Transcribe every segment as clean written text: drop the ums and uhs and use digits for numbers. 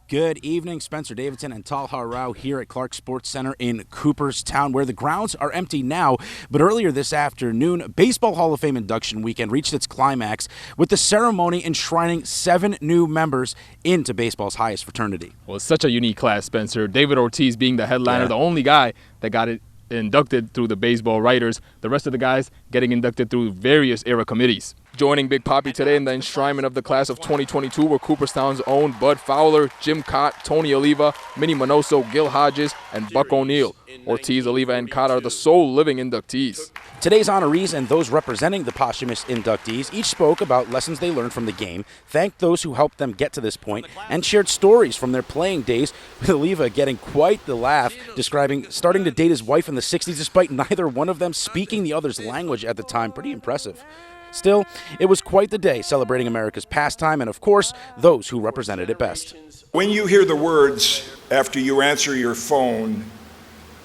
Good evening, Spencer Davidson and Talha Rao here at Clark Sports Center in Cooperstown, where the grounds are empty now. But earlier this afternoon, Baseball Hall of Fame induction weekend reached its climax with the ceremony enshrining 7 new members into baseball's highest fraternity. Well, it's such a unique class, Spencer. David Ortiz being the headliner, the only guy that got it inducted through the baseball writers. The rest of the guys getting inducted through various era committees. Joining Big Papi today in the enshrinement of the class of 2022 were Cooperstown's own Bud Fowler, Jim Cott, Tony Oliva, Minnie Minoso, Gil Hodges, and Buck O'Neill. Ortiz, Oliva, and Cott are the sole living inductees. Today's honorees and those representing the posthumous inductees each spoke about lessons they learned from the game, thanked those who helped them get to this point, and shared stories from their playing days, with Oliva getting quite the laugh, describing starting to date his wife in the 60s despite neither one of them speaking the other's language at the time. Pretty impressive. Still, it was quite the day celebrating America's pastime and, of course, those who represented it best. When you hear the words after you answer your phone,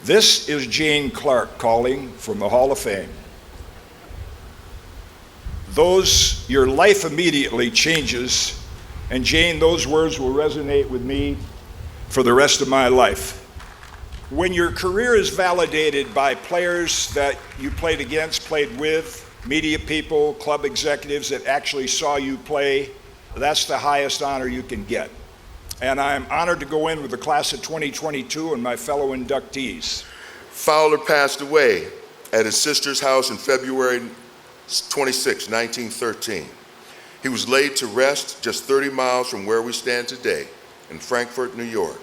"This is Jane Clark calling from the Hall of Fame," your life immediately changes, and Jane, those words will resonate with me for the rest of my life. When your career is validated by players that you played against, played with, media people, club executives that actually saw you play, that's the highest honor you can get. And I'm honored to go in with the class of 2022 and my fellow inductees. Fowler passed away at his sister's house in February 26, 1913. He was laid to rest just 30 miles from where we stand today in Frankfort, New York.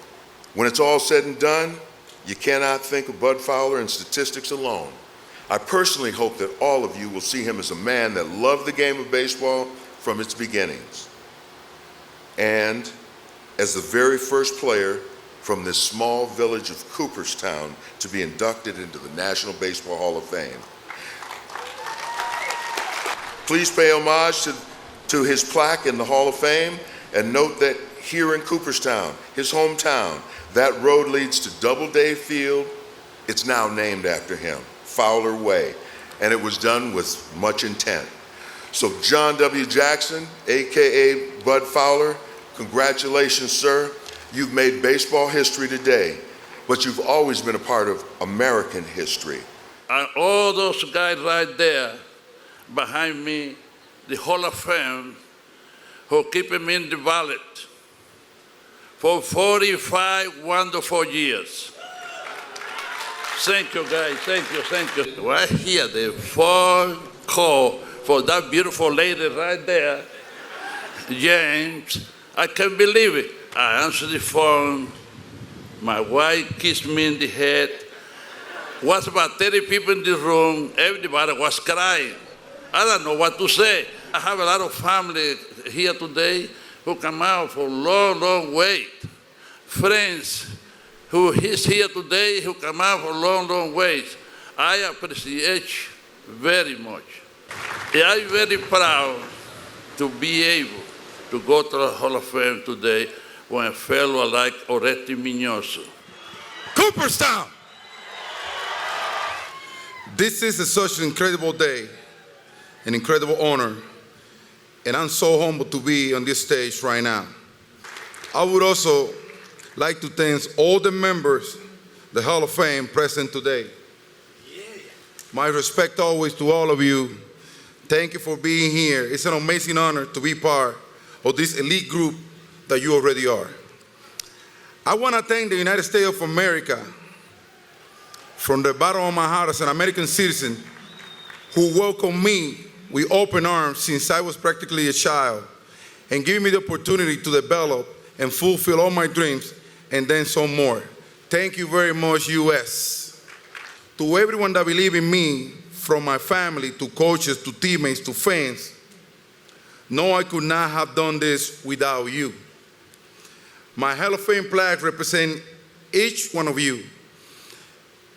When it's all said and done, you cannot think of Bud Fowler in statistics alone. I personally hope that all of you will see him as a man that loved the game of baseball from its beginnings, and as the very first player from this small village of Cooperstown to be inducted into the National Baseball Hall of Fame. Please pay homage to his plaque in the Hall of Fame, and note that here in Cooperstown, his hometown, that road leads to Doubleday Field. It's now named after him, Fowler Way, and it was done with much intent. So John W. Jackson, AKA Bud Fowler, congratulations, sir. You've made baseball history today, but you've always been a part of American history. And all those guys right there behind me, the Hall of Fame, who keep me in the ballot for 45 wonderful years. Thank you, guys. Thank you. Right here, the phone call for that beautiful lady right there, James. I can't believe it. I answered the phone. My wife kissed me in the head. Was about 30 people in the room. Everybody was crying. I don't know what to say. I have a lot of family here today who come out for a long, long wait. Friends who is here today, who come out for long, long ways. I appreciate very much. I'm very proud to be able to go to the Hall of Fame today when a fellow like Oreti Minoso. Cooperstown! This is such an incredible day, an incredible honor, and I'm so humbled to be on this stage right now. I would also like to thank all the members of the Hall of Fame present today. My respect always to all of you. Thank you for being here. It's an amazing honor to be part of this elite group that you already are. I want to thank the United States of America from the bottom of my heart as an American citizen who welcomed me with open arms since I was practically a child and gave me the opportunity to develop and fulfill all my dreams and then some more. Thank you very much, U.S. To everyone that believe in me, from my family to coaches to teammates to fans, no, I could not have done this without you. My Hall of Fame plaque represents each one of you,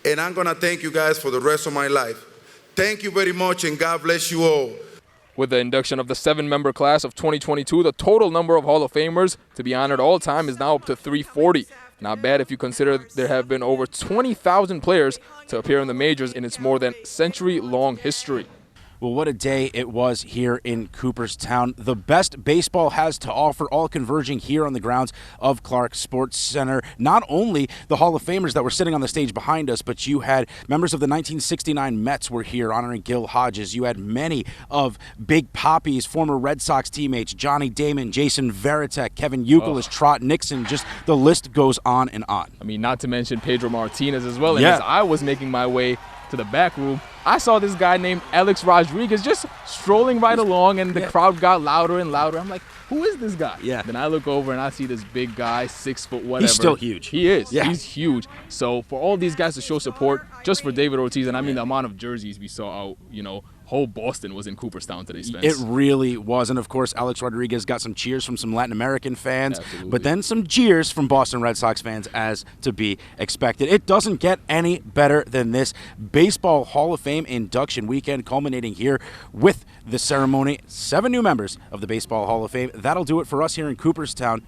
and I'm gonna thank you guys for the rest of my life. Thank you very much, and God bless you all. With the induction of the 7-member class of 2022, the total number of Hall of Famers to be honored all time is now up to 340. Not bad if you consider there have been over 20,000 players to appear in the majors in its more than century-long history. Well, what a day it was here in Cooperstown. The best baseball has to offer, all converging here on the grounds of Clark Sports Center. Not only the Hall of Famers that were sitting on the stage behind us, but you had members of the 1969 Mets were here honoring Gil Hodges. You had many of Big Papi's former Red Sox teammates, Johnny Damon, Jason Varitek, Kevin Youkilis, Trot Nixon, just the list goes on and on. I mean, not to mention Pedro Martinez as well. And Yeah. as I was making my way to the back room, I saw this guy named Alex Rodriguez just strolling right along, and the crowd got louder and louder. I'm like, who is this guy? Yeah. Then I look over and I see this big guy, 6 foot whatever. He's still huge. He is. Yeah. He's huge. So for all these guys to show support just for David Ortiz, and I mean the amount of jerseys we saw out, whole Boston was in Cooperstown today, Spence. It really was. And, of course, Alex Rodriguez got some cheers from some Latin American fans, Absolutely. but then some jeers from Boston Red Sox fans, as to be expected. It doesn't get any better than this. Baseball Hall of Fame induction weekend culminating here with the ceremony. 7 new members of the Baseball Hall of Fame. That'll do it for us here in Cooperstown.